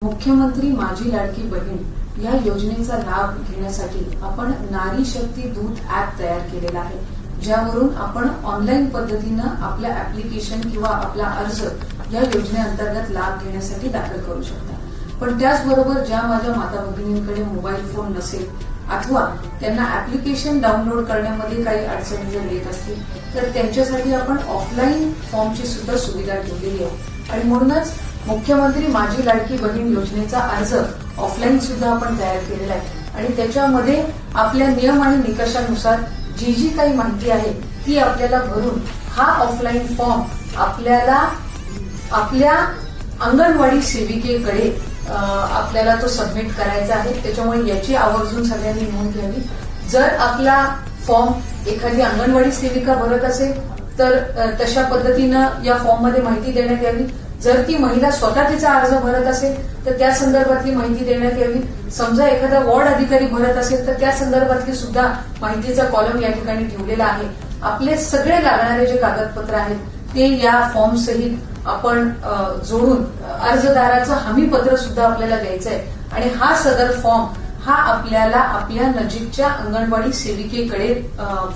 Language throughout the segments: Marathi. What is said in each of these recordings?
मुख्यमंत्री माझी लाडकी बहीण या योजनेचा लाभ घेण्यासाठी आपण नारी शक्ती दूत ऍप तयार केलेला आहे, ज्यावरून आपण ऑनलाईन पद्धतीनं आपल्या ऍप्लिकेशन किंवा आपला अर्ज या योजनेअंतर्गत लाभ घेण्यासाठी दाखल करू शकता। पण त्याचबरोबर ज्या माझ्या माता भगिनींकडे मोबाईल फोन नसेल अथवा त्यांना ऍप्लिकेशन डाउनलोड करण्यामध्ये काही अडचणी जर येत असतील तर त्यांच्यासाठी आपण ऑफलाईन फॉर्मची सुद्धा सुविधा ठेवलेली आहे। आणि म्हणूनच मुख्यमंत्री माझी लाडकी बहीण योजनेचा अर्ज ऑफलाईन सुद्धा आपण तयार केलेला आहे आणि त्याच्यामध्ये आपल्या नियम आणि निकषानुसार जी जी काही माहिती आहे ती आपल्याला भरून हा ऑफलाईन फॉर्म आपल्याला आपल्या अंगणवाडी सेविकेकडे आपल्याला तो सबमिट करायचा आहे। त्याच्यामुळे याची आवर्जून सगळ्यांनी नोंद घ्यावी। जर आपला फॉर्म एखादी अंगणवाडी सेविका भरत असेल तर तशा पद्धतीनं या फॉर्ममध्ये माहिती देण्यात यावी। जर ती महिला स्वतः तिचा अर्ज भरत असेल तर त्या संदर्भातली माहिती देण्यात यावी। समजा एखादा वॉर्ड अधिकारी भरत असेल तर त्या संदर्भातली सुद्धा माहितीचा कॉलम या ठिकाणी ठेवलेला आहे। आपले सगळे लागणारे जे कागदपत्र आहेत ते या फॉर्म सहित आपण जोडून अर्जदाराचं हमीपत्र सुद्धा आपल्याला द्यायचं आहे आणि हा सदर फॉर्म हा आपल्याला आपल्या नजीकच्या अंगणवाडी सेविकेकडे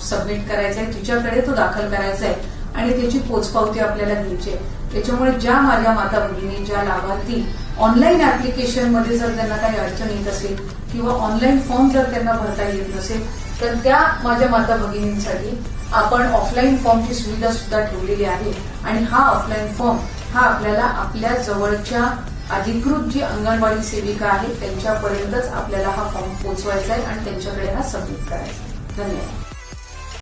सबमिट करायचा आहे, तिच्याकडे तो दाखल करायचा आहे आणि त्याची पोचपावती आपल्याला घ्यायची आहे। त्याच्यामुळे ज्या माझ्या माता भगिनी, ज्या लाभार्थी ऑनलाईन ऍप्लिकेशनमध्ये जर त्यांना काही अडचण येत असेल किंवा ऑनलाईन फॉर्म जर त्यांना भरता येत नसेल तर त्या माझ्या माता भगिनींसाठी आपण ऑफलाईन फॉर्मची सुविधा सुद्धा ठेवलेली आहे आणि हा ऑफलाईन फॉर्म हा आपल्याला आपल्या जवळच्या अधिकृत जी अंगणवाडी सेविका आहे त्यांच्यापर्यंतच आपल्याला हा फॉर्म पोहोचवायचा आहे आणि त्यांच्याकडे हा सबमिट करायचा आहे। धन्यवाद।